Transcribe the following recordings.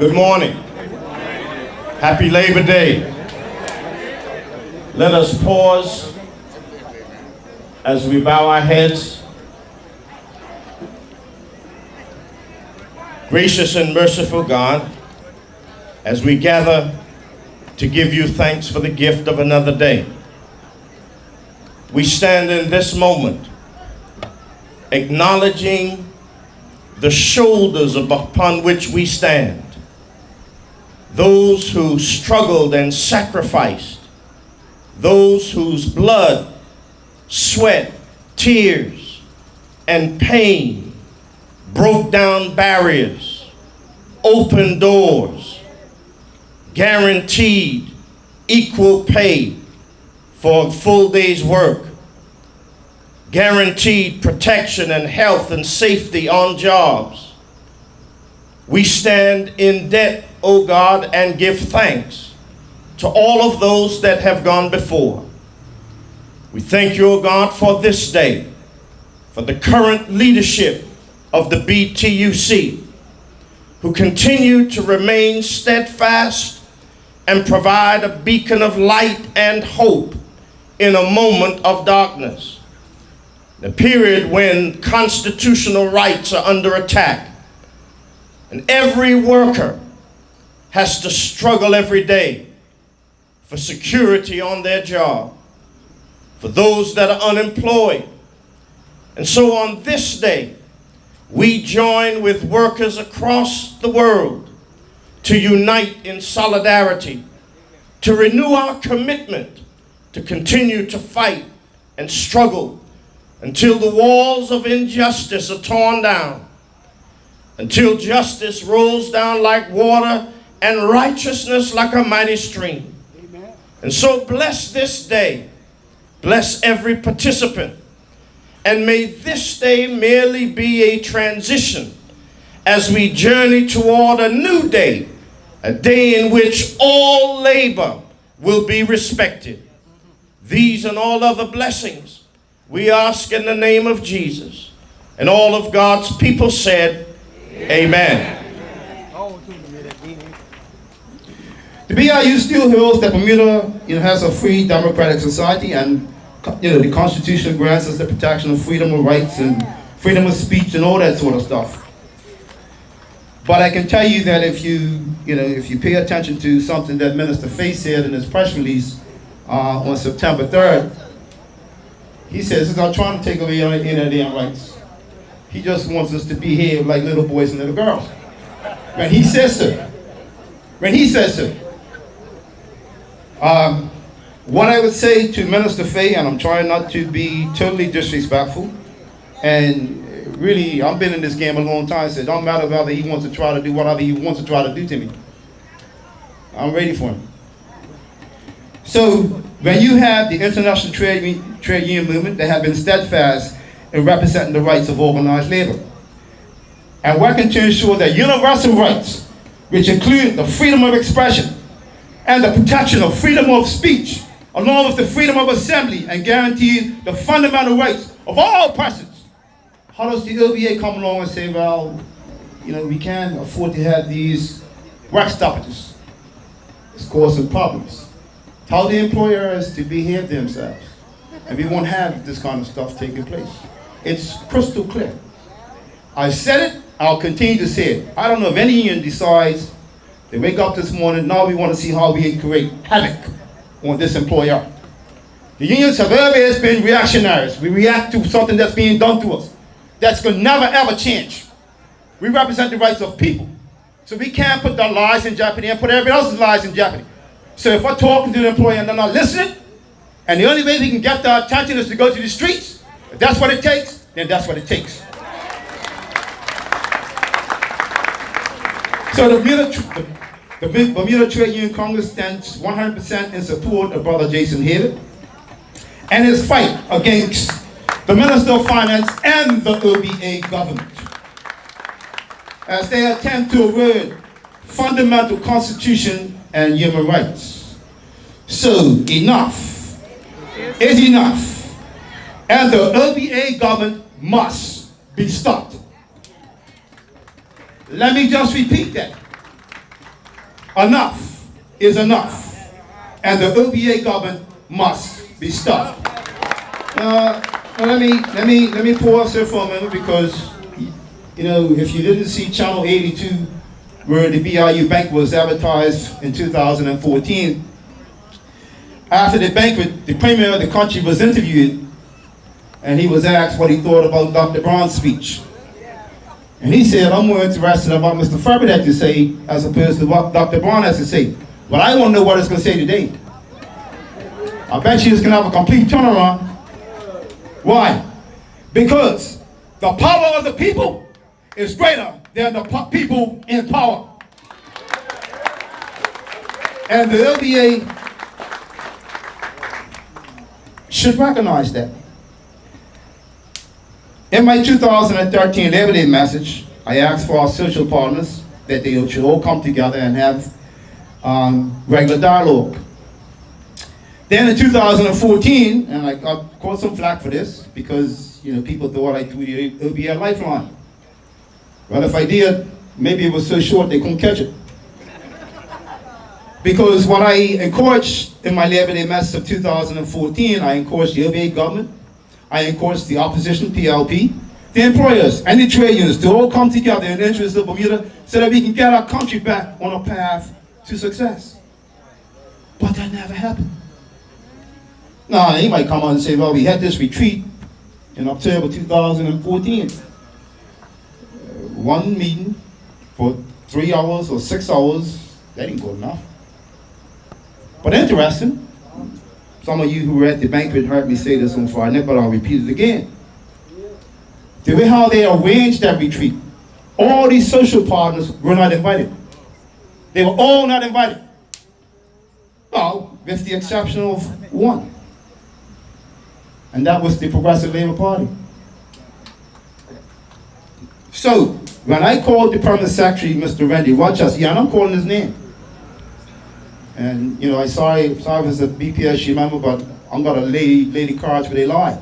Good morning. Happy Labor Day. Let us pause as we bow our heads. Gracious and merciful God, as we gather to give you thanks for the gift of another day, we stand in this moment acknowledging the shoulders upon which we stand. Those who struggled and sacrificed, those whose blood, sweat, tears, and pain broke down barriers, opened doors, guaranteed equal pay for a full day's work, guaranteed protection and health and safety on jobs. We stand in debt, O God, and give thanks to all of those that have gone before. We thank you, O God, for this day, for the current leadership of the BTUC, who continue to remain steadfast and provide a beacon of light and hope in a moment of darkness. The period when constitutional rights are under attack, and every worker has to struggle every day for security on their job, for those that are unemployed. And so on this day, we join with workers across the world to unite in solidarity, to renew our commitment to continue to fight and struggle until the walls of injustice are torn down, until justice rolls down like water and righteousness like a mighty stream. Amen. And so bless this day, bless every participant, and may this day merely be a transition as we journey toward a new day, a day in which all labor will be respected. These and all other blessings we ask in the name of Jesus. And all of God's people said, Amen. The B.I.U. still holds that Bermuda has a free democratic society, and the Constitution grants us the protection of freedom of rights and freedom of speech and all that sort of stuff. But I can tell you that if you pay attention to something that Minister Faye said in his press release on September 3rd, he says he's not trying to take away any of their rights. He just wants us to behave like little boys and little girls. When he says so. What I would say to Minister Faye, and I'm trying not to be totally disrespectful, and really, I've been in this game a long time, so it don't matter whether he wants to try to do whatever he wants to try to do to me. I'm ready for him. So, when you have the international trade union movement that have been steadfast in representing the rights of organized labor, and working to ensure that universal rights, which include the freedom of expression and the protection of freedom of speech, along with the freedom of assembly, and guarantee the fundamental rights of all persons. How does the OBA come along and say, well, we can't afford to have these work stoppages? It's causing problems. Tell the employers to behave themselves, and we won't have this kind of stuff taking place. It's crystal clear. I said it, I'll continue to say it. I don't know if any union decides they wake up this morning, now we want to see how we can create havoc on this employer. The unions have always been reactionaries. We react to something that's being done to us. That's going to never ever change. We represent the rights of people. So we can't put their lives in jeopardy and put everybody else's lives in jeopardy. So if we're talking to the employer and they're not listening, and the only way we can get their attention is to go to the streets, if that's what it takes, then that's what it takes. So the Bermuda Trade Union Congress stands 100% in support of Brother Jason Haley and his fight against the Minister of Finance and the OBA government as they attempt to erode fundamental constitution and human rights. So enough is enough, and the OBA government must be stopped. Let me just repeat that. enough is enough, and the OBA government must be stopped. Let me pause here for a minute, because if you didn't see Channel 82, where the B.I.U. bank was advertised in 2014, after the banquet, the premier of the country was interviewed, and he was asked what he thought about Dr. Brown's speech. And he said, I'm more interested in what Mr. Furbert had to say as opposed to what Dr. Brown has to say. But I want to know what it's going to say today. I bet you it's going to have a complete turnaround. Why? Because the power of the people is greater than the people in power. And the LBA should recognize that. In my 2013 Labor Day message, I asked for our social partners that they should all come together and have regular dialogue. Then in 2014, and I got caught some flack for this, because people thought I tweeted it would be a lifeline. Well, if I did, maybe it was so short they couldn't catch it. Because what I encouraged in my Labor Day message of 2014, I encouraged the LBA government, I encouraged the opposition, PLP, the employers, and the trade unions to all come together in the interest of Bermuda so that we can get our country back on a path to success. But that never happened. Now, they might come on and say, well, we had this retreat in October 2014. One meeting for 3 hours or 6 hours, that ain't good enough. But interesting, some of you who were at the banquet heard me say this on Friday, but I'll repeat it again. The way how they arranged that retreat, all these social partners were not invited. They were all not invited. Well, with the exception of one. And that was the Progressive Labour Party. So, when I called the Permanent Secretary, Mr. Randy Rochester, and I'm calling his name. And, I sorry if it's a BPS member, but I'm going to lay the cards where they lie.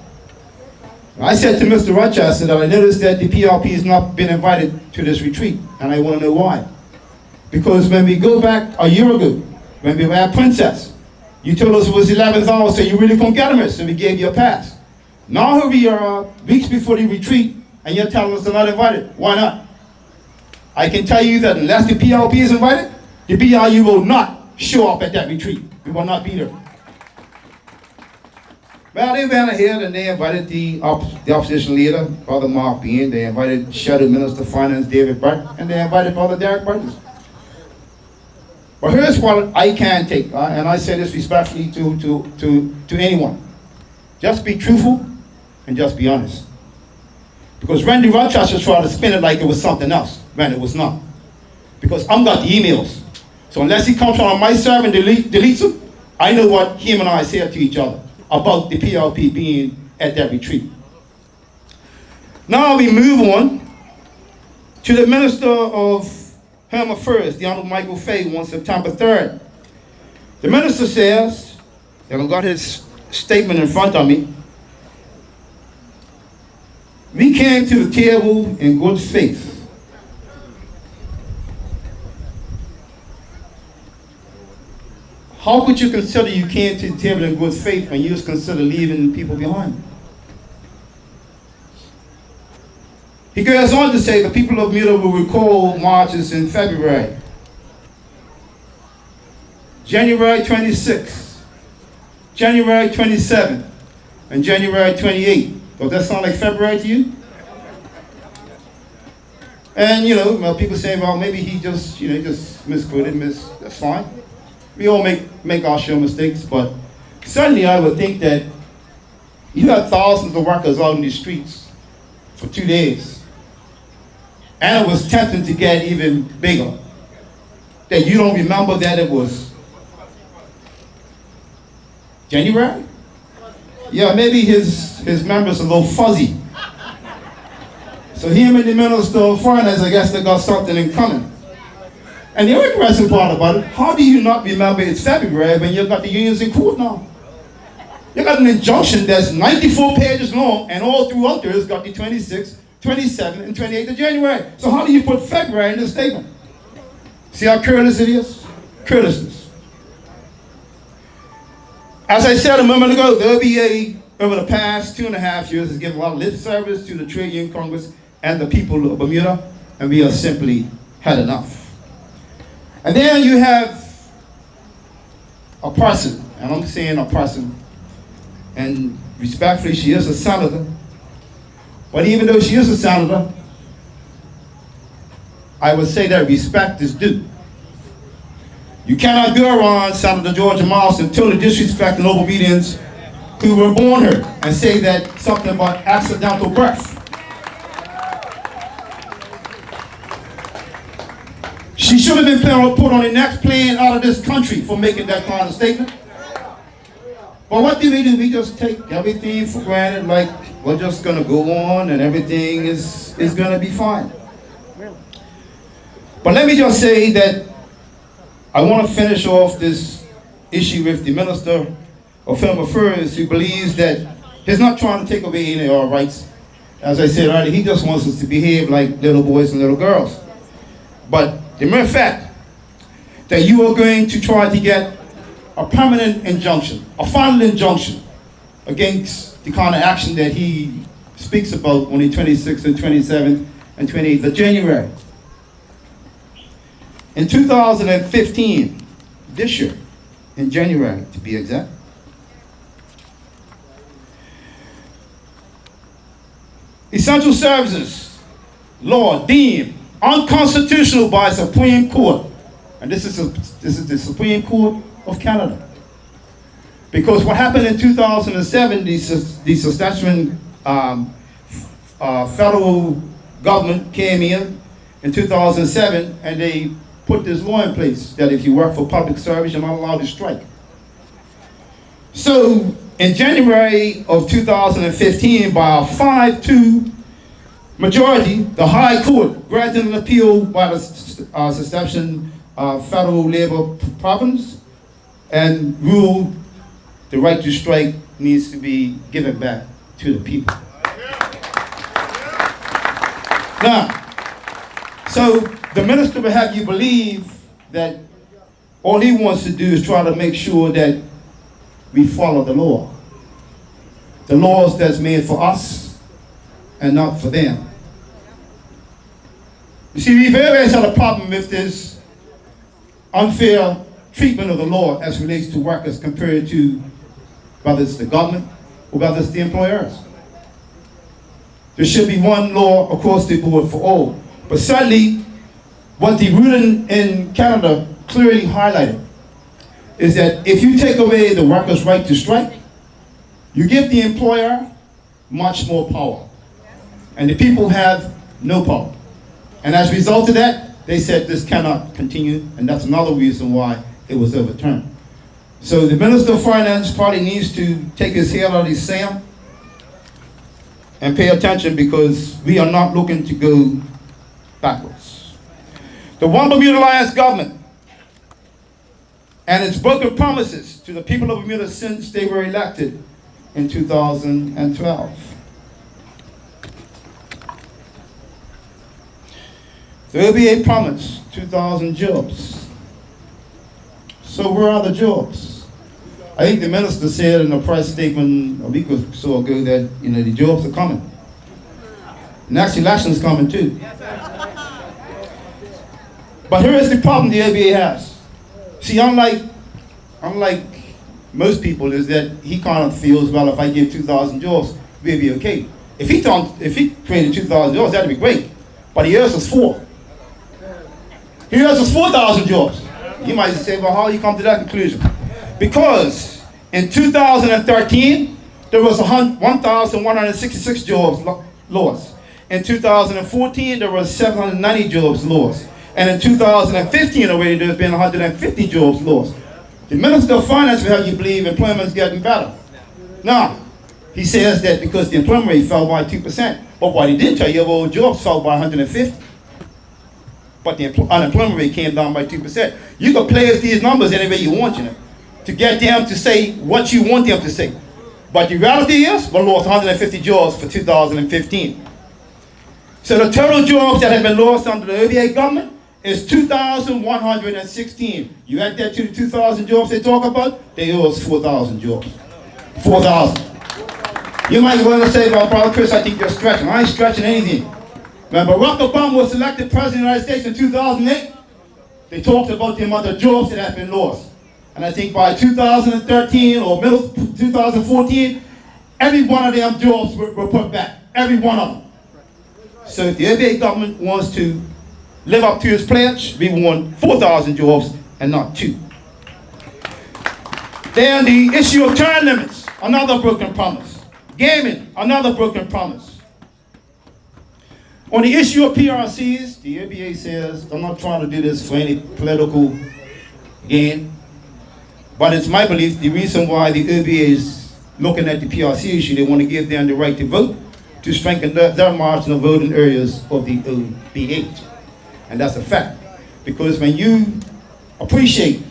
I said to Mr. Rochester that I noticed that the PRP has not been invited to this retreat, and I want to know why. Because when we go back a year ago, when we were at Princess, you told us it was 11th hour, so you really couldn't get them, so we gave you a pass. Now here we are, weeks before the retreat, and you're telling us they're not invited. Why not? I can tell you that unless the PLP is invited, the B.I.U. will not show up at that retreat. We will not be there. Well, they went ahead and they invited the opposition leader, Brother Mark Bean. They invited Shadow Minister of Finance David Butt, and they invited Brother Derek Burgess. But here's what I can take, and I say this respectfully to anyone. Just be truthful and just be honest. Because Randy Rochester tried to spin it like it was something else, when it was not. Because I've got the emails. So unless he comes on my server and deletes them, I know what him and I said to each other about the PLP being at that retreat. Now we move on to the Minister of Home Affairs, the Honorable Michael Fay, on September 3rd. The minister says, and I've got his statement in front of me, we came to the table in good faith. How could you consider you came to the table in good faith when you just consider leaving people behind? He goes on to say the people of Bermuda will recall marches in February, January 26th, January 27th, and January 28th. Does that sound like February to you? And people say, well, maybe he just misquoted, that's fine. We all make our share mistakes, but certainly I would think that you had thousands of workers out in the streets for 2 days. And it was tempting to get even bigger. That you don't remember that it was January? Yeah, maybe his memory's a little fuzzy. So him and the Minister of Finance, I guess they got something in common. And the interesting part about it, how do you not remember it's February when you've got the unions in court now? You got an injunction that's 94 pages long, and all throughout there it's got the 26th, 27th, and 28th of January. So how do you put February in the statement? See how careless it is? courtesies. As I said a moment ago, the OBA over the past 2.5 years has given a lot of lip service to the Trade Union Congress and the people of Bermuda, and we have simply had enough. And then you have a person, and I'm saying a person, and respectfully, she is a senator, but even though she is a senator, I would say that respect is due. You cannot go around Senator Georgia Miles and totally disrespect the noble obedience who were born here and say that something about accidental birth. She should have been put on the next plane out of this country for making that kind of statement. But what do? We just take everything for granted, like we're just gonna go on and everything is gonna be fine. But let me just say that I want to finish off this issue with the Minister of Film Affairs, who believes that he's not trying to take away any of our rights. As I said earlier, he just wants us to behave like little boys and little girls. But the mere fact that you are going to try to get a permanent injunction, a final injunction against the kind of action that he speaks about on the 26th and 27th and 28th of January. In 2015, this year, in January to be exact, essential services law deemed unconstitutional by Supreme Court, and this is the Supreme Court of Canada. Because what happened in 2007, the Saskatchewan federal government came in 2007, and they put this law in place that if you work for public service, you're not allowed to strike. So in January of 2015, by a 5-2 majority, the High Court granted an appeal by the Saskatchewan Federal Labor Province and ruled the right to strike needs to be given back to the people. Now, so the minister will have you believe that all he wants to do is try to make sure that we follow the law. The laws that's made for us and not for them. You see, we've always had a problem with this unfair treatment of the law as relates to workers compared to whether it's the government or whether it's the employers. There should be one law across the board for all. But certainly, what the ruling in Canada clearly highlighted is that if you take away the workers' right to strike, you give the employer much more power. And the people have no power. And as a result of that, they said this cannot continue, and that's another reason why it was overturned. So the Minister of Finance probably needs to take his head out of his sand and pay attention, because we are not looking to go backwards. The One Bermuda Alliance government and its broken promises to the people of Bermuda since they were elected in 2012. The OBA promised 2,000 jobs. So where are the jobs? I think the minister said in a press statement a week or so ago that the jobs are coming. Next election is coming too. But here is the problem the OBA has. See, unlike most people, is that he kind of feels, well, if I give 2,000 jobs, we'll be okay. If he created 2,000 jobs, that'd be great. But he owes us 4. He owes us 4,000 jobs. You might say, well, how do you come to that conclusion? Because in 2013, there was 1,166 jobs lost. In 2014, there was 790 jobs lost. And in 2015 already, there's been 150 jobs lost. The Minister of Finance will have you believe employment is getting better. Now, he says that because the employment rate fell by 2%. But what he didn't tell you, well, jobs fell by 150. But the unemployment rate came down by 2%. You can play with these numbers any way you want, to get them to say what you want them to say. But the reality is, we lost 150 jobs for 2015. So the total jobs that have been lost under the OBA government is 2,116. You add that to the 2,000 jobs they talk about, they owe us 4,000 jobs. 4,000. You might want to say, well, Brother Chris, I think you're stretching. I ain't stretching anything. When Barack Obama was elected president of the United States in 2008, they talked about the amount of jobs that have been lost. And I think by 2013 or middle 2014, every one of them jobs were put back. Every one of them. So if the ABA government wants to live up to its pledge, we want 4,000 jobs and not 2. Then the issue of term limits, another broken promise. Gaming, another broken promise. On the issue of PRCs, the ABA says, I'm not trying to do this for any political gain, but it's my belief the reason why the ABA is looking at the PRC issue, they want to give them the right to vote to strengthen their marginal voting areas of the OBH. And that's a fact. Because when you appreciate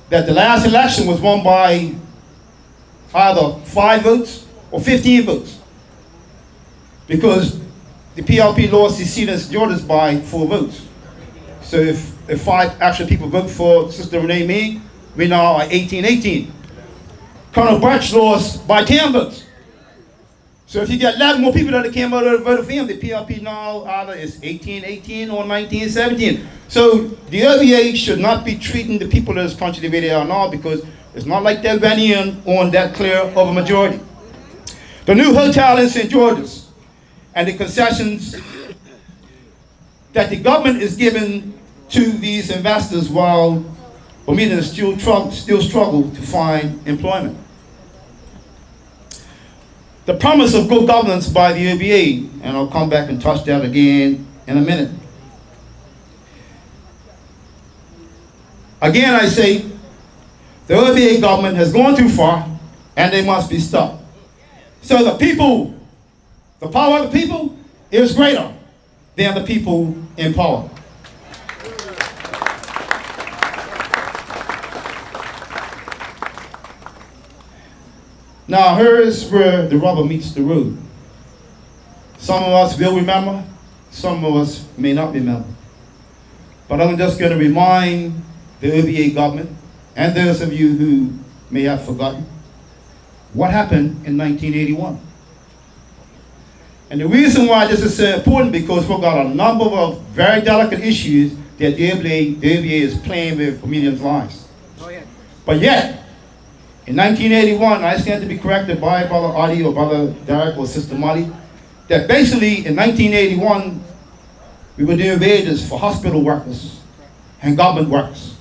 that the last election was won by either 5 votes or 15 votes, because the PLP lost the seat in Georgia by 4 votes. So if 5 actual people vote for Sister Renee Mead, we now are 18-18. Colonel Birch lost by 10 votes. So if you get 11 more people that came out and voted for him, the PLP now either is 18-18 or 19-17. So the OVA should not be treating the people of this country the way they are now, because it's not like they went in on that clear of a majority. The new hotel in St. George's and the concessions that the government is giving to these investors while Bermudians still struggle to find employment. The promise of good governance by the OBA, and I'll come back and touch that again in a minute. Again, I say, the OBA government has gone too far, and they must be stopped. So the people, the power of the people is greater than the people in power. Now, here's where the rubber meets the road. Some of us will remember, some of us may not remember. But I'm just going to remind the OBA government and those of you who may have forgotten what happened in 1981. And the reason why this is so important, because we've got a number of very delicate issues that the OBA is playing with Bermudians' lives. Oh, yeah. But yet, in 1981, I stand to be corrected by Brother Adi or Brother Derek or Sister Molly, that basically in 1981, we were doing wages for hospital workers and government workers.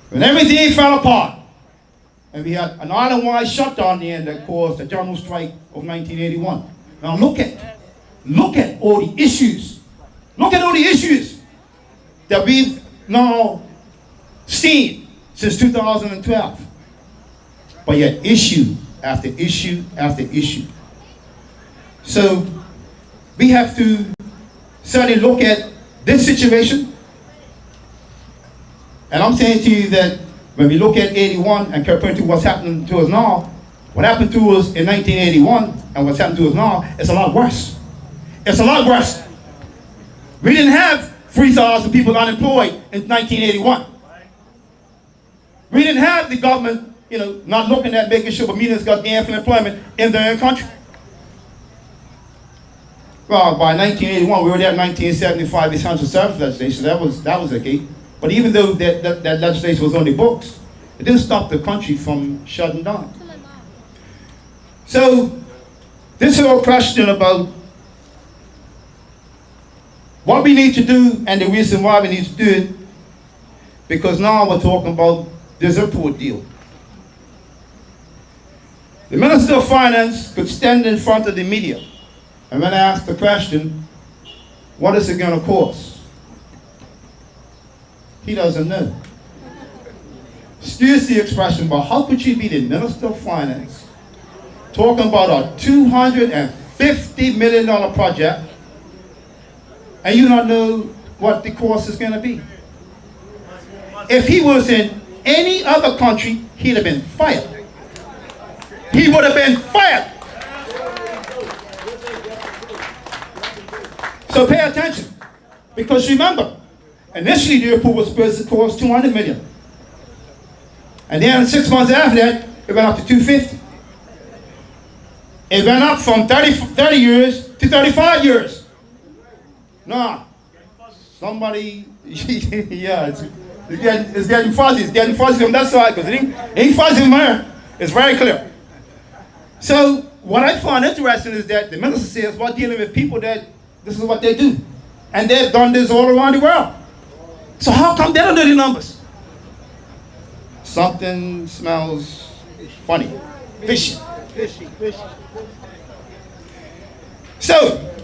When everything fell apart, and we had an island-wide shutdown then that caused the general strike of 1981. Now look at all the issues. Look at all the issues that we've now seen since 2012. But yet issue after issue after issue. So we have to certainly look at this situation. And I'm saying to you that when we look at 81 and compare to what's happening to us now, what happened to us in 1981 and what's happened to us now, it's a lot worse. It's a lot worse. We didn't have 3,000 people unemployed in 1981. We didn't have the government, not looking at making sure Bermudians got gainful employment in their own country. Well, by 1981, we were there in 1975, the Essential Service legislation, that was okay. But even though that legislation was on the books, it didn't stop the country from shutting down. So, this whole question about what we need to do and the reason why we need to do it, because now we're talking about this airport deal. The Minister of Finance could stand in front of the media and when asked the question, what is it going to cost? He doesn't know. Excuse the expression, but how could you be the Minister of Finance talking about a $250 million project and you don't know what the cost is going to be? If he was in any other country, he'd have been fired. He would have been fired. So pay attention. Because remember, Initially, the airport was supposed to cost $200 million. And then 6 months after that, it went up to $250. It went up from 30 years to 35 years. Nah, somebody, yeah, it's getting fuzzy. It's getting fuzzy from that side because it ain't fuzzy from here. It's very clear. So what I find interesting is that the minister says we're dealing with people that this is what they do. And they've done this all around the world. So how come they don't know the numbers? Something smells funny. Fishy. So,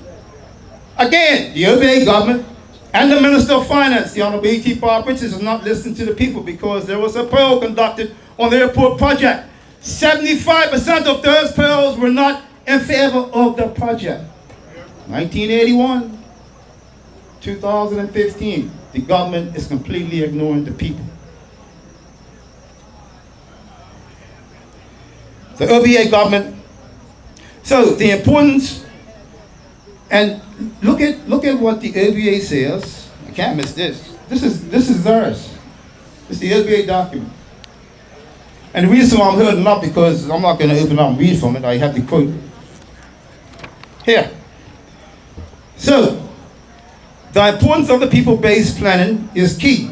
again, the OBA government and the Minister of Finance, the Honorable E.T. Furbert, is not listening to the people because there was a poll conducted on the airport project. 75% of those polls were not in favor of the project. 1981, 2015, the government is completely ignoring the people. The OBA government. So the importance, and look at what the OBA says. I can't miss this. This is theirs. It's the OBA document. And the reason why I'm holding up because I'm not going to open up and read from it. I have the quote here. So the importance of the people-based planning is key.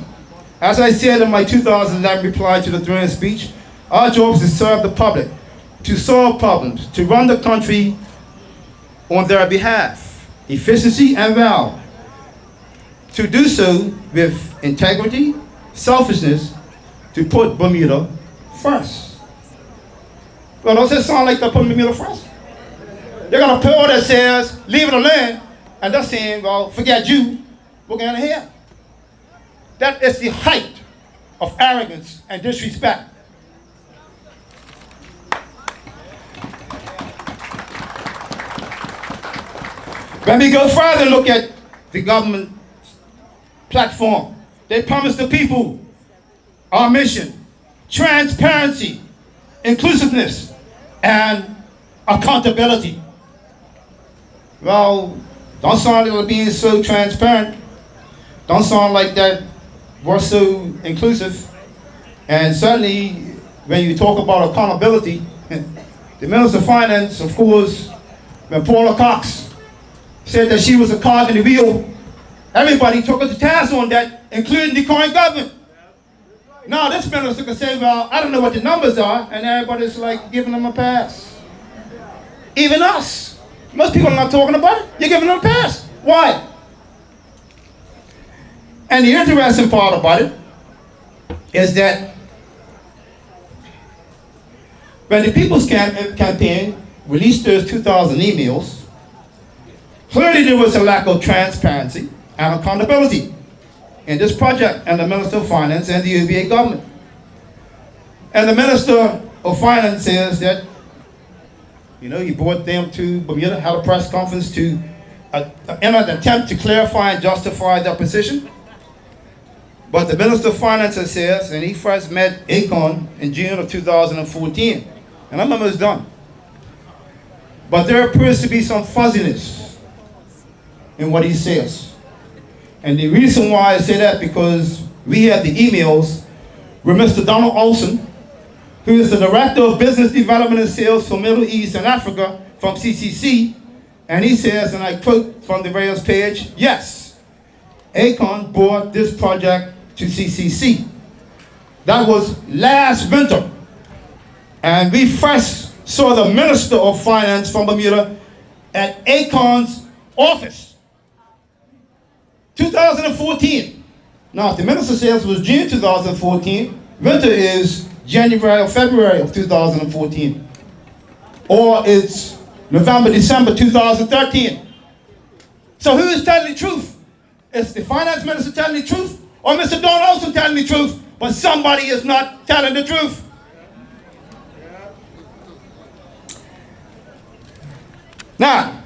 As I said in my 2011 reply to the throne speech, our job is to serve the public, to solve problems, to run the country on their behalf, efficiency and value. To do so with integrity, selfishness, to put Bermuda first. Well, does it sound like they're putting Bermuda first? They're going to poll that says, leave it alone, and they're saying, well, forget you, we're going to here. That is the height of arrogance and disrespect. When we go further and look at the government platform, they promise the people our mission, transparency, inclusiveness, and accountability. Well, don't sound like we're being so transparent. Don't sound like that we're so inclusive. And certainly, when you talk about accountability, the Minister of Finance, of course, when Paula Cox said that she was a cog in the wheel, everybody took her to task on that, including the current government. Now this minister can say, well, I don't know what the numbers are, and everybody's like giving them a pass. Even us. Most people are not talking about it. You're giving them a pass. Why? And the interesting part about it is that when the People's Campaign released those 2,000 emails, clearly there was a lack of transparency and accountability in this project and the Minister of Finance and the OBA government. And the Minister of Finance says that, he brought them to Bermuda, had a press conference in an attempt to clarify and justify their position. But the Minister of Finance says, and he first met Akon in June of 2014, and I'm almost done. But there appears to be some fuzziness in what he says. And the reason why I say that, because we have the emails with Mr. Donald Olson, who is the Director of Business Development and Sales for Middle East and Africa from CCC, and he says, and I quote from the various page, yes, Akon brought this project to CCC. That was last winter. And we first saw the Minister of Finance from Bermuda at Akon's office. 2014. Now, if the minister says it was June 2014, winter is January or February of 2014. Or it's November, December 2013. So who is telling the truth? Is the finance minister telling the truth? Or Mr. Don Olson telling the truth? But somebody is not telling the truth. Now,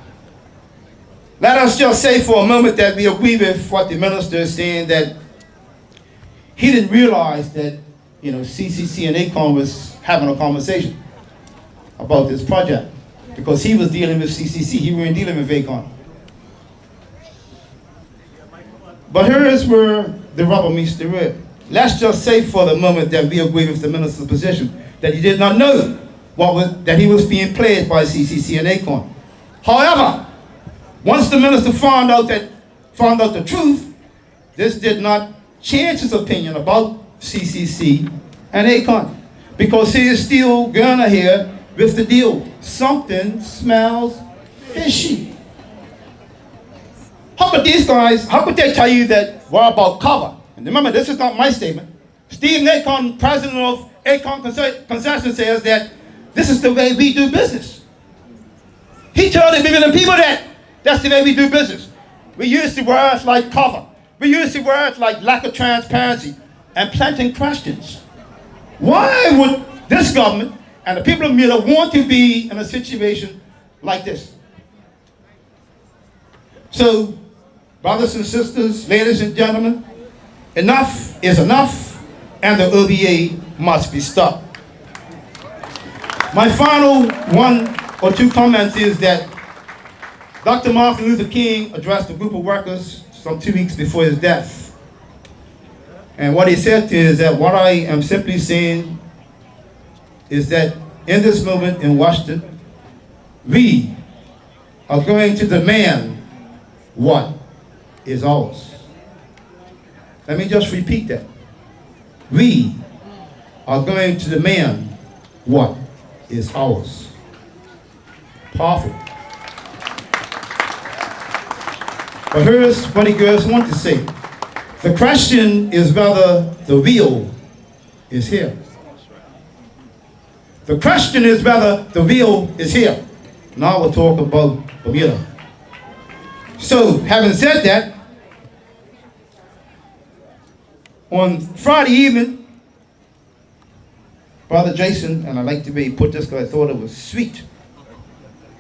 let us just say for a moment that we agree with what the minister is saying, that he didn't realize that, CCC and Akon was having a conversation about this project because he was dealing with CCC. He wasn't dealing with Akon. But here is where the rubber meets the road. Let's just say for the moment that we agree with the minister's position, that he did not know that he was being played by CCC and ACON. However, once the minister found out the truth, this did not change his opinion about CCC and ACON, because he is still going ahead with the deal. Something smells fishy. How could these guys, how could they tell you that we're about cover? And remember, this is not my statement. Steve Acon, president of Acon Concession, says that this is the way we do business. He told the people that that's the way we do business. We use the words like cover. We use the words like lack of transparency and planting questions. Why would this government and the people of Bermuda want to be in a situation like this? So, brothers and sisters, ladies and gentlemen, enough is enough, and the OBA must be stopped. My final one or two comments is that Dr. Martin Luther King addressed a group of workers some 2 weeks before his death. And what he said is that what I am simply saying is that in this moment in Washington, we are going to demand what is ours. Let me just repeat that. We are going to demand what is ours. Powerful. But here's what he goes on to say. The question is whether the real is here. The question is whether the real is here. Now we'll talk about Bermuda. So, having said that, on Friday evening, Brother Jason, and I like the way he put this because I thought it was sweet.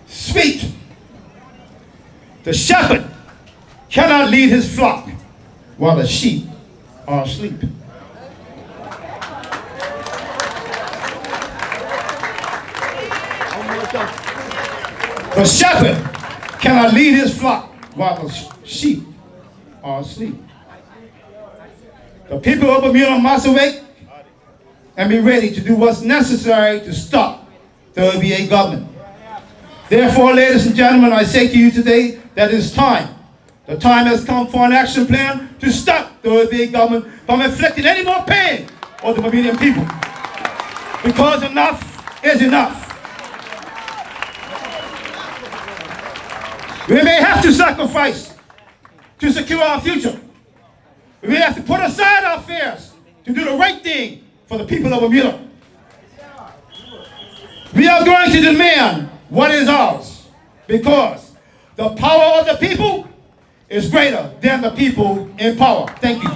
Sweet. The shepherd cannot lead his flock while the sheep are asleep. The shepherd cannot lead his flock while the sheep are asleep. The people of Bermuda must awake and be ready to do what's necessary to stop the OBA government. Therefore, ladies and gentlemen, I say to you today that it's time. The time has come for an action plan to stop the OBA government from inflicting any more pain on the Bermudian people. Because enough is enough. We may have to sacrifice to secure our future. We may have to put aside our fears to do the right thing for the people of Bermuda. We are going to demand what is ours, because the power of the people is greater than the people in power. Thank you.